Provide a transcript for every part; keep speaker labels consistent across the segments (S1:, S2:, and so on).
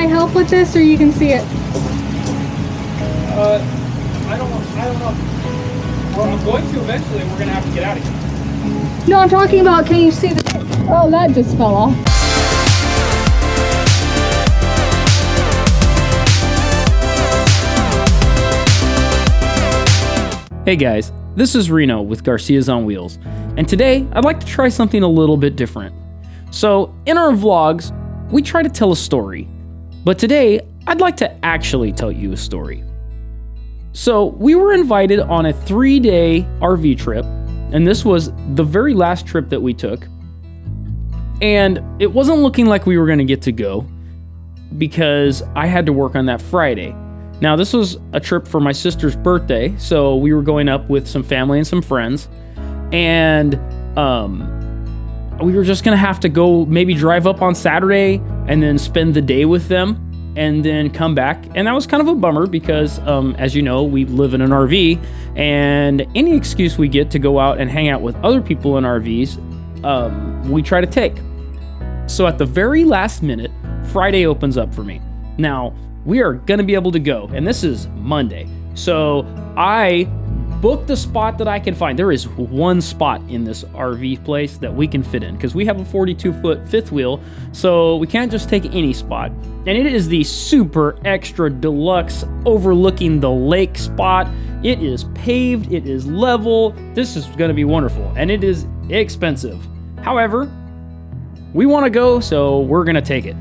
S1: I help with this, or you can see it?
S2: I don't know. Well, I'm going to eventually. We're gonna have to get out of here.
S1: No, I'm talking about, can you see the... Oh, that just fell off.
S2: Hey guys, this is Reno with Garcia's on Wheels, and today I'd like to try something a little bit different. So, in our vlogs, we try to tell a story, but today I'd like to actually tell you a story. So, we were invited on a 3-day RV trip, and this was the very last trip that we took, and it wasn't looking like we were going to get to go because I had to work on that Friday. Now, this was a trip for my sister's birthday, so we were going up with some family and some friends, and we were just gonna have to go maybe drive up on Saturday and then spend the day with them and then come back. And that was kind of a bummer because, as you know, we live in an RV, and any excuse we get to go out and hang out with other people in RVs, we try to take. So at the very last minute, Friday opens up for me. Now, we are going to be able to go, and this is Monday. So I booked the spot that I can find. There is one spot in this RV place that we can fit in because we have a 42-foot fifth wheel, so we can't just take any spot. And it is the super extra deluxe overlooking the lake spot. It is paved, it is level. This is going to be wonderful, and it is expensive. However, we want to go, so we're going to take it.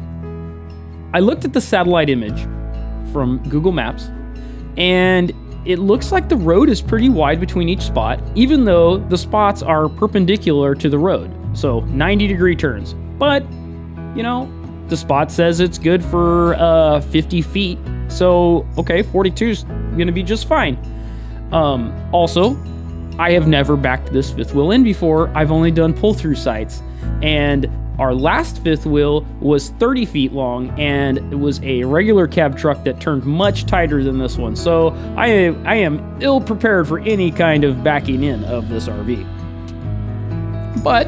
S2: I looked at the satellite image from Google Maps, and it looks like the road is pretty wide between each spot, even though the spots are perpendicular to the road, so 90-degree turns. But, you know, the spot says it's good for 50 feet, so, okay, 42 is going to be just fine. Also, I have never backed this fifth wheel in before. I've only done pull-through sites, and our last fifth wheel was 30 feet long, and it was a regular cab truck that turned much tighter than this one. So I am ill prepared for any kind of backing in of this RV. But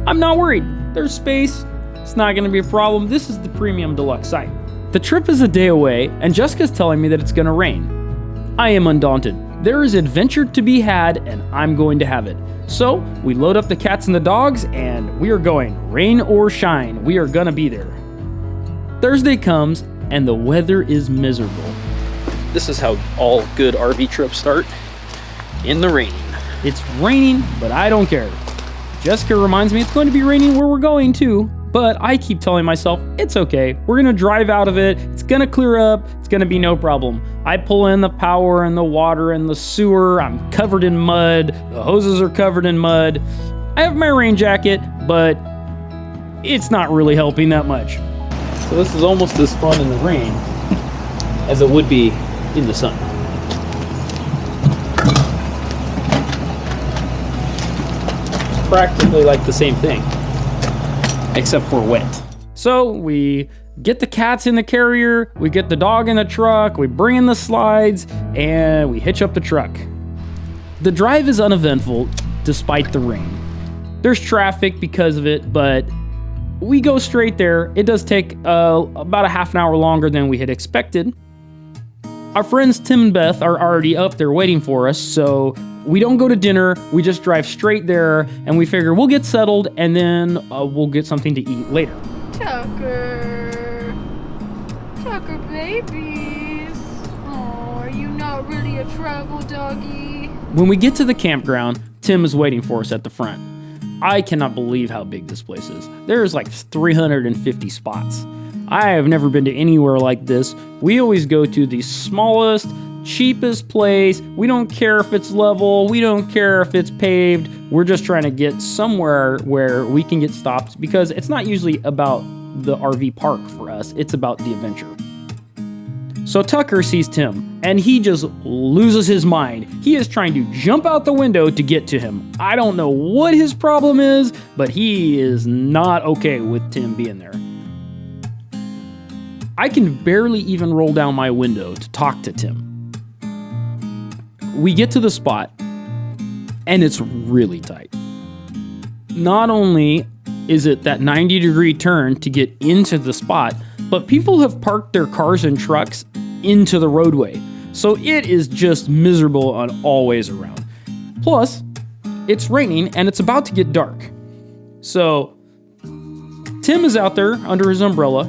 S2: I'm not worried. There's space. It's not going to be a problem. This is the premium deluxe site. The trip is a day away, and Jessica's telling me that it's going to rain. I am undaunted. There is adventure to be had, and I'm going to have it. So we load up the cats and the dogs, and we are going. Rain or shine, we are gonna be there. Thursday comes, and the weather is miserable. This is how all good RV trips start, in the rain. It's raining, but I don't care. Jessica reminds me it's going to be raining where we're going too, but I keep telling myself, it's okay. We're gonna drive out of it, it's gonna clear up, it's gonna be no problem. I pull in the power and the water and the sewer, I'm covered in mud, the hoses are covered in mud. I have my rain jacket, but it's not really helping that much. So this is almost as fun in the rain as it would be in the sun. It's practically like the same thing, except for wet. So we get the cats in the carrier, we get the dog in the truck, we bring in the slides, and we hitch up the truck. The drive is uneventful despite the rain. There's traffic because of it, but we go straight there. It does take about a half an hour longer than we had expected. Our friends Tim and Beth are already up there waiting for us, so we don't go to dinner, we just drive straight there, and we figure we'll get settled, and then we'll get something to eat later.
S1: Tucker babies. Oh, are you not really a travel doggy?
S2: When we get to the campground, Tim is waiting for us at the front. I cannot believe how big this place is. There's like 350 spots. I have never been to anywhere like this. We always go to the smallest, cheapest place. We don't care if it's level. We don't care if it's paved. We're just trying to get somewhere where we can get stopped because it's not usually about the RV park for us. It's about the adventure. So Tucker sees Tim, and he just loses his mind. He is trying to jump out the window to get to him. I don't know what his problem is, but he is not okay with Tim being there. I can barely even roll down my window to talk to Tim. We get to the spot, and it's really tight. Not only is it that 90-degree turn to get into the spot, but people have parked their cars and trucks into the roadway. So it is just miserable on all ways around. Plus, it's raining and it's about to get dark. So Tim is out there under his umbrella.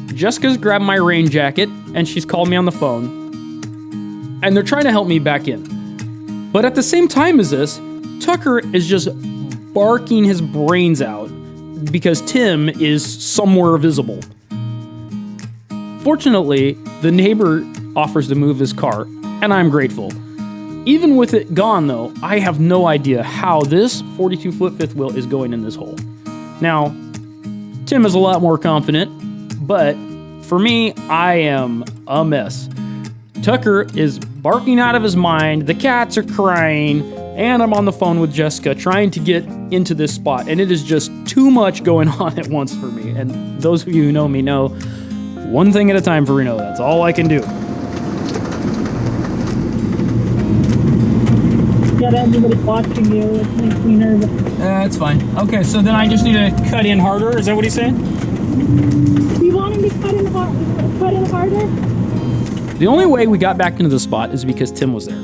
S2: Jessica's grabbed my rain jacket and she's called me on the phone. And they're trying to help me back in. But at the same time as this, Tucker is just barking his brains out because Tim is somewhere visible. Fortunately, the neighbor offers to move his car, and I'm grateful. Even with it gone, though, I have no idea how this 42-foot fifth wheel is going in this hole. Now, Tim is a lot more confident, but for me, I am a mess. Tucker is barking out of his mind, the cats are crying, and I'm on the phone with Jessica trying to get into this spot, and it is just too much going on at once for me. And those of you who know me know, one thing at a time for Reno, that's all I can do.
S3: Got everybody watching you. It makes me nervous.
S2: That's fine. Okay, so then I just need to cut in harder. Is that what he's saying?
S3: Do you want him to cut in harder?
S2: The only way we got back into the spot is because Tim was there.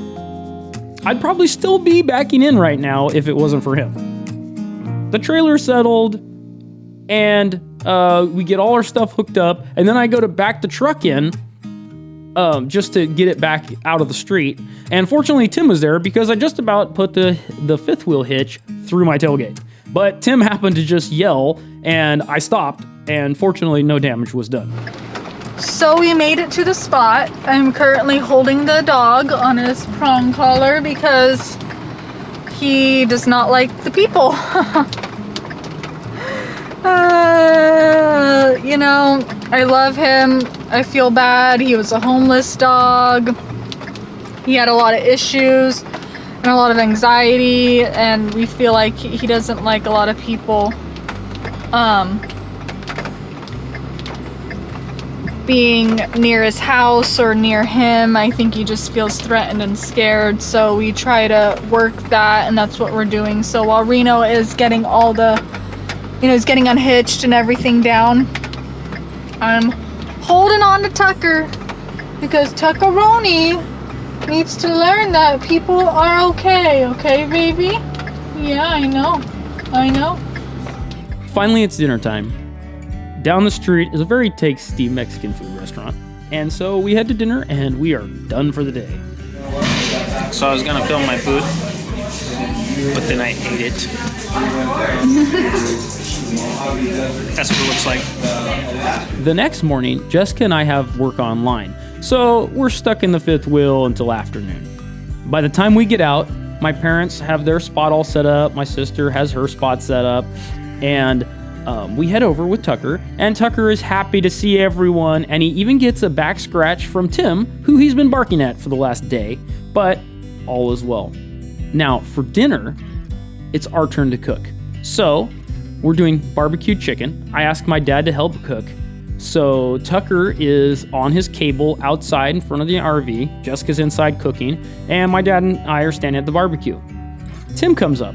S2: I'd probably still be backing in right now if it wasn't for him. The trailer settled, and we get all our stuff hooked up, and then I go to back the truck in just to get it back out of the street. And fortunately, Tim was there because I just about put the fifth wheel hitch through my tailgate. But Tim happened to just yell, and I stopped, and fortunately, no damage was done.
S1: So we made it to the spot. I'm currently holding the dog on his prong collar because he does not like the people. You know, I love him. I feel bad. He was a homeless dog. He had a lot of issues and a lot of anxiety, and we feel like he doesn't like a lot of people being near his house or near him. I think he just feels threatened and scared, so we try to work that, and that's what we're doing. So while Reno is getting all the, he's getting unhitched and everything down, I'm holding on to Tucker because Tuckeroni needs to learn that people are okay, baby? Yeah, I know.
S2: Finally, it's dinner time. Down the street is a very tasty Mexican food restaurant. And so we head to dinner and we are done for the day. So I was gonna film my food, but then I ate it. That's what it looks like. The next morning, Jessica and I have work online. So we're stuck in the fifth wheel until afternoon. By the time we get out, my parents have their spot all set up. My sister has her spot set up. And we head over with Tucker, and Tucker is happy to see everyone, and he even gets a back scratch from Tim, who he's been barking at for the last day, but all is well. Now, for dinner, it's our turn to cook. So, we're doing barbecued chicken. I asked my dad to help cook. So, Tucker is on his cable outside in front of the RV, Jessica's inside cooking, and my dad and I are standing at the barbecue. Tim comes up.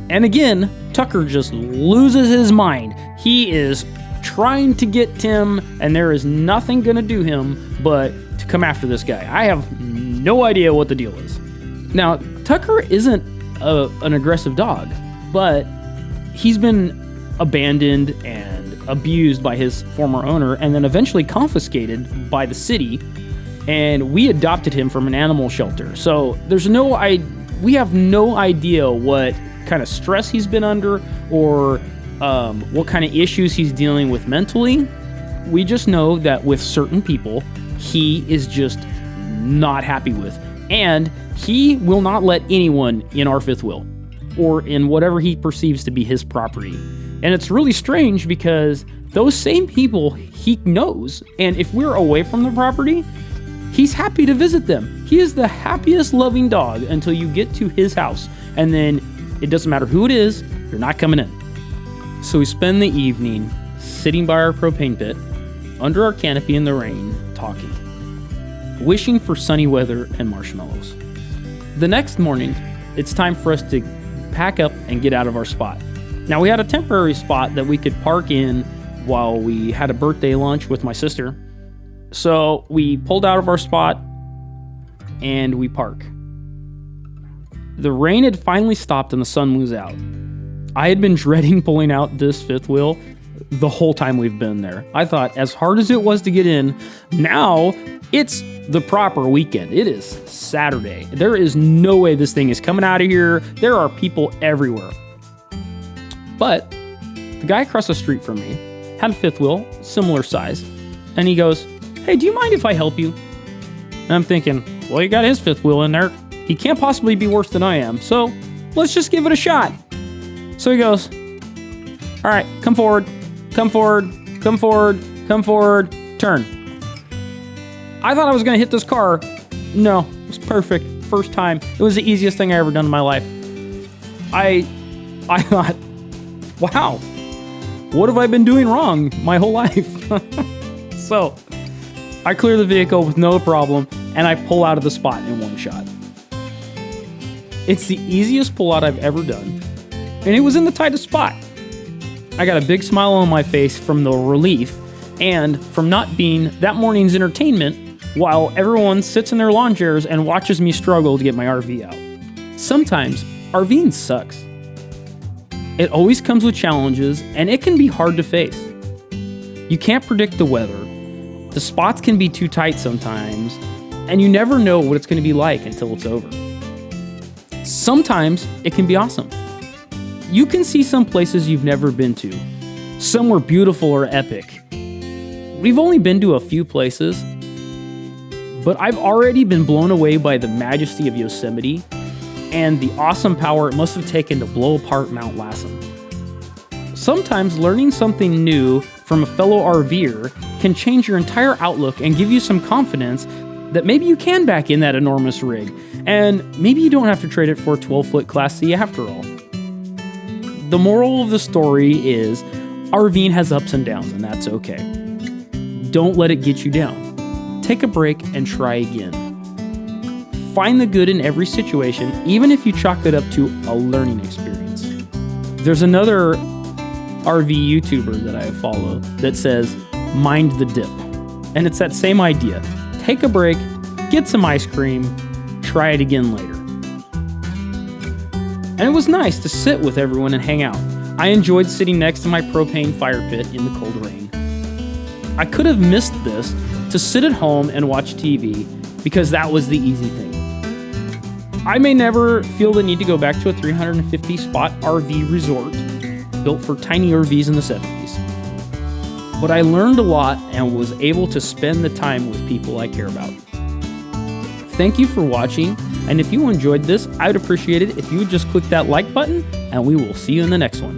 S2: And again, Tucker just loses his mind. He is trying to get Tim, and there is nothing gonna do him but to come after this guy. I have no idea what the deal is. Now, Tucker isn't an aggressive dog, but he's been abandoned and abused by his former owner, and then eventually confiscated by the city, and we adopted him from an animal shelter. So we have no idea what kind of stress he's been under or what kind of issues he's dealing with mentally. We just know that with certain people, he is just not happy with, and he will not let anyone in our fifth wheel or in whatever he perceives to be his property. And it's really strange because those same people he knows, and if we're away from the property, he's happy to visit them. He is the happiest loving dog until you get to his house, and then it doesn't matter who it is, you're not coming in. So we spend the evening sitting by our propane pit, under our canopy in the rain, talking, wishing for sunny weather and marshmallows. The next morning, it's time for us to pack up and get out of our spot. Now, we had a temporary spot that we could park in while we had a birthday lunch with my sister. So we pulled out of our spot and we park. The rain had finally stopped and the sun was out. I had been dreading pulling out this fifth wheel the whole time we've been there. I thought, as hard as it was to get in, now it's the proper weekend. It is Saturday. There is no way this thing is coming out of here. There are people everywhere. But the guy across the street from me had a fifth wheel, similar size, and he goes, "Hey, do you mind if I help you?" And I'm thinking, well, he got his fifth wheel in there. He can't possibly be worse than I am, so let's just give it a shot. So he goes, "All right, come forward, come forward, come forward, come forward, turn." I thought I was gonna hit this car. No, it was perfect. First time. It was the easiest thing I ever done in my life. I thought, wow, what have I been doing wrong my whole life? So I clear the vehicle with no problem, and I pull out of the spot in one shot. It's the easiest pullout I've ever done, and it was in the tightest spot. I got a big smile on my face from the relief and from not being that morning's entertainment while everyone sits in their lawn chairs and watches me struggle to get my RV out. Sometimes RVing sucks. It always comes with challenges, and it can be hard to face. You can't predict the weather. The spots can be too tight sometimes, and you never know what it's going to be like until it's over. Sometimes it can be awesome. You can see some places you've never been to, somewhere beautiful or epic. We've only been to a few places, but I've already been blown away by the majesty of Yosemite and the awesome power it must have taken to blow apart Mount Lassen. Sometimes learning something new from a fellow RV'er can change your entire outlook and give you some confidence that maybe you can back in that enormous rig, and maybe you don't have to trade it for a 12-foot Class C after all. The moral of the story is RVing has ups and downs, and that's okay. Don't let it get you down. Take a break and try again. Find the good in every situation, even if you chalk it up to a learning experience. There's another RV YouTuber that I follow that says, "Mind the dip." And it's that same idea. Take a break, get some ice cream, try it again later. And it was nice to sit with everyone and hang out. I enjoyed sitting next to my propane fire pit in the cold rain. I could have missed this to sit at home and watch TV because that was the easy thing. I may never feel the need to go back to a 350 spot RV resort built for tiny RVs in the 70s. But I learned a lot and was able to spend the time with people I care about. Thank you for watching, and if you enjoyed this, I'd appreciate it if you would just click that like button, and we will see you in the next one.